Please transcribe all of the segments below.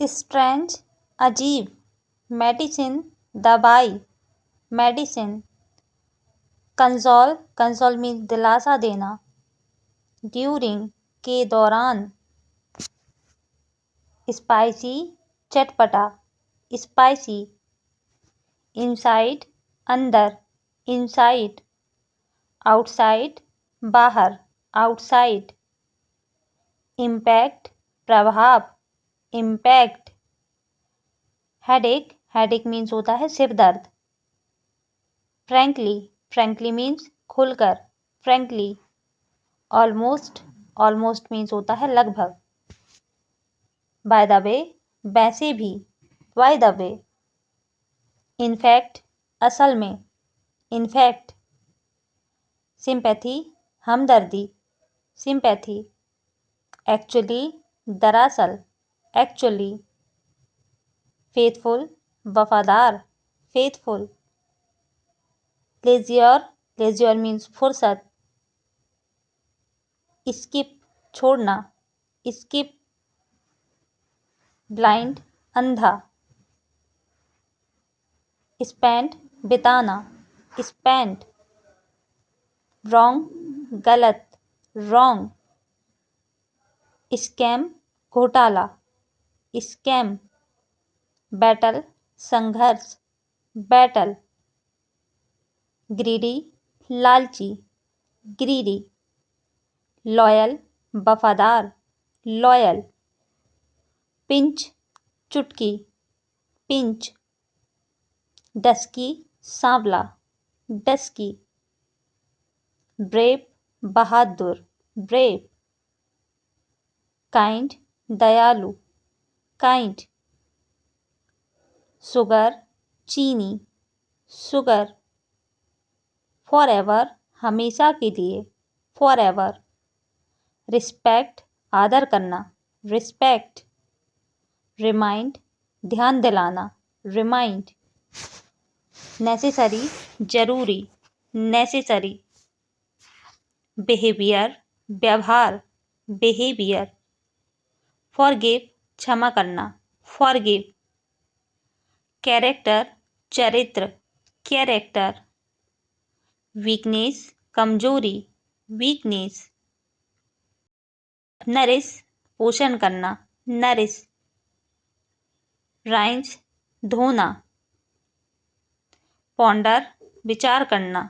Strange अजीब, medicine दवाई, medicine. Console, console means दिलासा देना, ड्यूरिंग के दौरान। स्पाइसी चटपटा, स्पाइसी। इनसाइड अंदर, इनसाइड। आउटसाइड बाहर, आउटसाइड। इम्पैक्ट प्रभाव, इम्पैक्ट। हेडेक, हेडेक मीन्स होता है सिर दर्द। फ्रैंकली, फ्रैंकली मीन्स खुलकर, फ्रैंकली। ऑलमोस्ट, ऑलमोस्ट मीन्स होता है लगभग। बाय द वे, वैसे भी, बाय द वे। इनफैक्ट असल में, इनफैक्ट। सिंपैथी हमदर्दी, सिंपैथी। एक्चुअली दरअसल, एक्चुअली। फेथफुल वफादार, फेथफुल। लेजियर, लेजियर मीन्स फुर्सत। स्किप छोड़ना, स्किप। ब्लाइंड अंधा। स्पेंड बिताना, स्पेंड। रॉन्ग गलत, रॉन्ग। स्कैम घोटाला, स्कैम। बैटल संघर्ष, बैटल। ग्रीडी लालची, ग्रीडी। लॉयल वफादार, लॉयल। पिंच चुटकी, पिंच। डस्की सांवला, डस्की। ब्रेव बहादुर, ब्रेव। काइंड दयालु, काइंड। शुगर चीनी, शुगर। फॉरएवर हमेशा के लिए, फॉरएवर। रिस्पेक्ट आदर करना, रिस्पेक्ट। रिमाइंड ध्यान दिलाना, रिमाइंड। नेसेसरी जरूरी, नेसेसरी। बिहेवियर व्यवहार, बिहेवियर। फॉरगिव क्षमा करना, फॉरगिव। कैरेक्टर चरित्र, कैरेक्टर। वीकनेस कमजोरी, वीकनेस। नरिश पोषण करना, नरिश। राइंस धोना। पॉन्डर विचार करना।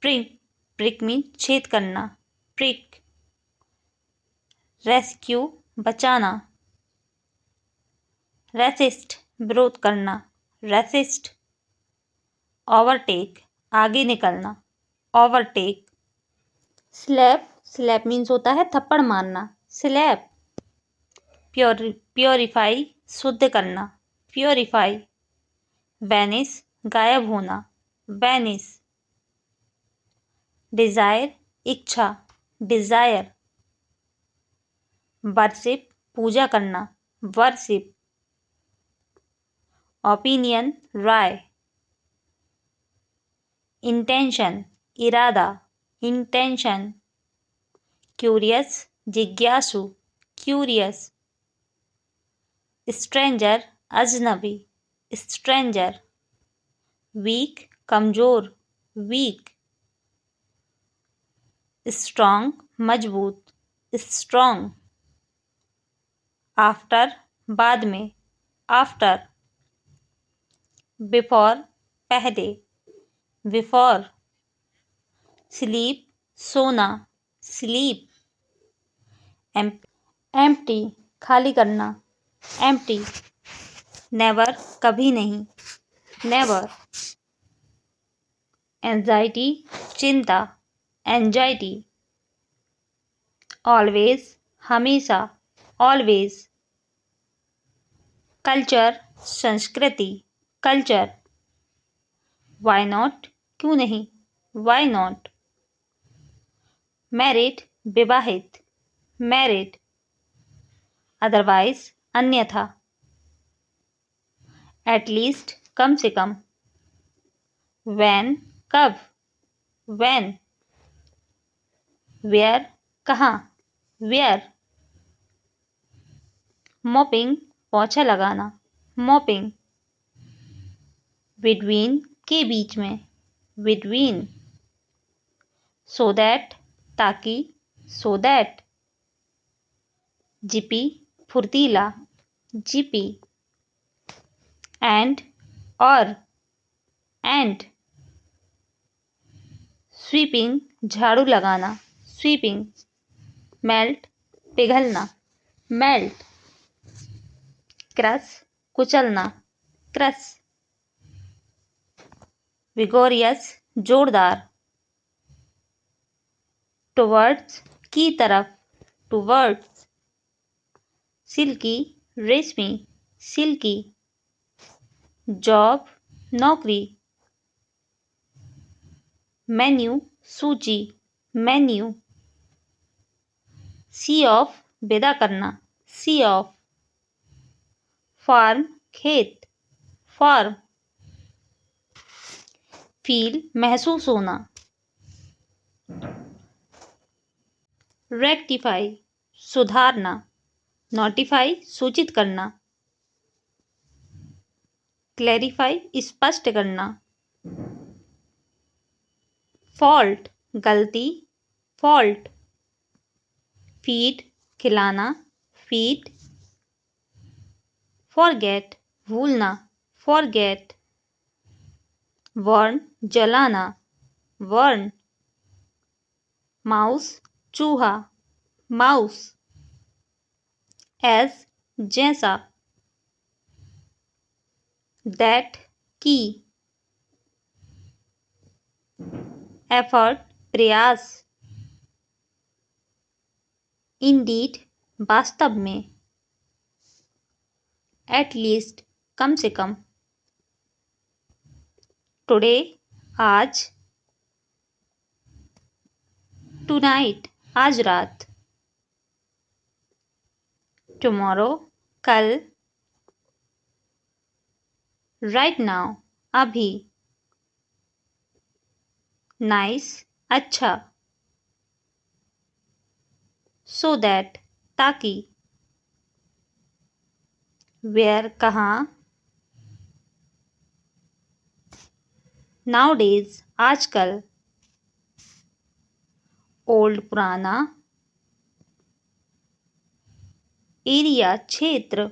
प्रिक, प्रिक मीन छेद करना, प्रिक। रेस्क्यू बचाना। रेसिस्ट विरोध करना, रेसिस्ट। ओवरटेक आगे निकलना, ओवरटेक। स्लैप, स्लैप मीन्स होता है थप्पड़ मारना, स्लैप। प्योरीफाई शुद्ध करना, प्योरीफाई। वैनिस गायब होना, वैनिस। डिजायर इच्छा, डिजायर। वर्शिप पूजा करना, वर्शिप। ओपिनियन राय। इंटेंशन इरादा, इंटेंशन। क्यूरियस जिज्ञासु, क्यूरियस। स्ट्रेंजर अजनबी, स्ट्रेंजर। वीक कमजोर, वीक। स्ट्रॉन्ग मजबूत, स्ट्रॉन्ग। आफ्टर बाद में, आफ्टर। बिफोर पहले, बिफोर। स्लीप सोना, स्लीप। एम्प्टी खाली करना, एम्प्टी। नेवर कभी नहीं, नेवर। एंजाइटी चिंता, एंजाइटी। ऑलवेज हमेशा, ऑलवेज। कल्चर संस्कृति, कल्चर। वाई नॉट क्यों नहीं, वाई नॉट। मैरिड विवाहित, मैरिड। अदरवाइज अन्यथा। एटलीस्ट कम से कम। वैन कब, वैन। वेयर कहाँ, वेयर। मॉपिंग पोछा लगाना, मॉपिंग। बिटवीन के बीच में, बिटवीन। सो दैट ताकि, सो दैट। जिपी फुर्तीला, जिपी। एंड और, एंड। स्वीपिंग झाड़ू लगाना, स्वीपिंग। मेल्ट पिघलना, मेल्ट। क्रश कुचलना, क्रश। विगोरियस जोरदार। टुवर्ड्स की तरफ, टुवर्ड्स। सिल्की रेशमी, सिल्की। जॉब नौकरी। मेन्यू सूची, मेन्यू। सी ऑफ विदा करना, सी ऑफ। फार्म खेत, फार्म। फील महसूस होना। रेक्टिफाई सुधारना, नोटिफाई सूचित करना। क्लैरिफाई स्पष्ट करना। फॉल्ट गलती, फॉल्ट। फीड खिलाना, फीड। फॉरगेट भूलना, फॉरगेट। वर्न जलाना, वर्न। माउस चूहा, माउस। एज जैसा। दैट की। एफर्ट प्रयास। इंडीड वास्तव में। एटलीस्ट कम से कम। टुडे आज। टुनाइट आज रात। टुमारो कल। राइट नाउ अभी। नाइस अच्छा। सो दैट ताकि। वेयर कहाँ। नाउडेज आजकल। ओल्ड पुराना। एरिया क्षेत्र।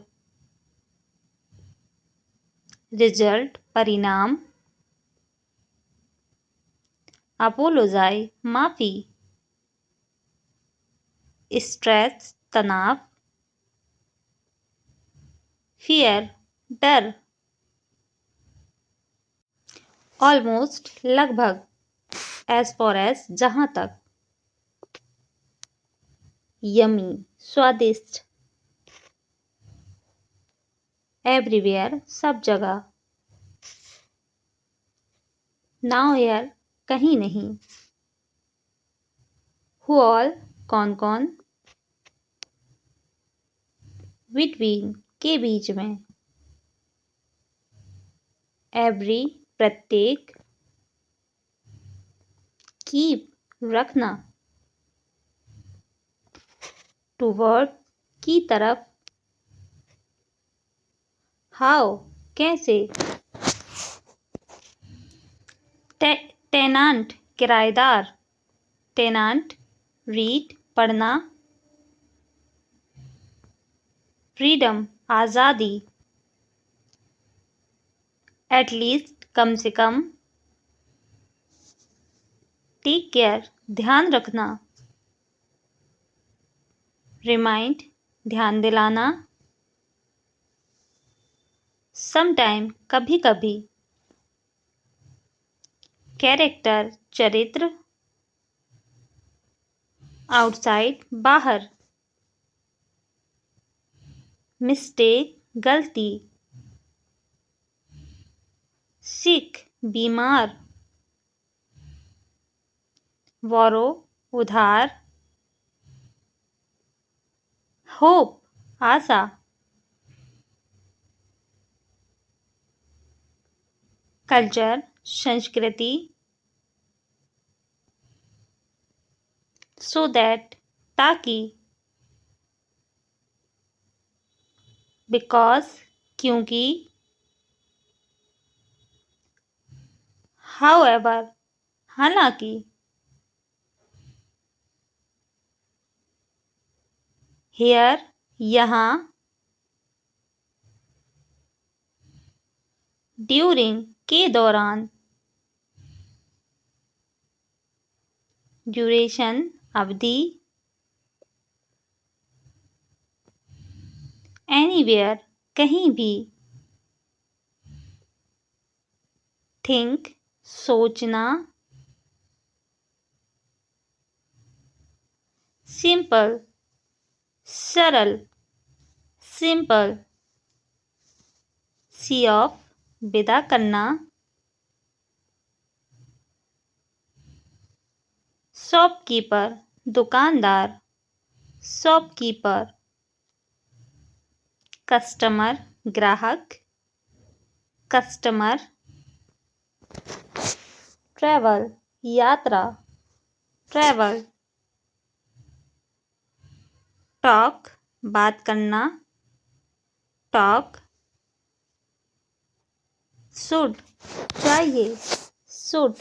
रिजल्ट परिणाम। अपोलोजाई माफी। स्ट्रेस तनाव। फियर डर। ऑलमोस्ट लगभग। एज फॉर एज जहां तक। यमी स्वादिष्ट। एवरीवेयर सब जगह। नाउ हेयर कहीं नहीं। हु ऑल कौन कौन। बिटवीन के बीच में। एवरी प्रत्येक। कीप रखना। टुवर्ड की तरफ। हाउ कैसे। टेनांट किराएदार। टेनांट रीड पढ़ना। फ्रीडम आज़ादी। एटलीस्ट कम से कम। टेक केयर ध्यान रखना। रिमाइंड ध्यान दिलाना। समटाइम कभी कभी। कैरेक्टर चरित्र। आउटसाइड बाहर। मिस्टेक गलती। सिक बीमार। बोरो उधार। होप आशा। कल्चर संस्कृति। सो दैट ताकि। बिकॉज क्योंकि, हाउएवर हालांकि, हियर यहाँ, ड्यूरिंग के दौरान, ड्यूरेशन अवधि, एनीवेयर कहीं भी, थिंक सोचना, सिंपल सरल, सिंपल, सी ऑफ विदा करना, शॉपकीपर दुकानदार, शॉपकीपर, कस्टमर ग्राहक, कस्टमर, ट्रैवल यात्रा, ट्रैवल, टॉक बात करना, टॉक, शुड चाहिए, शुड,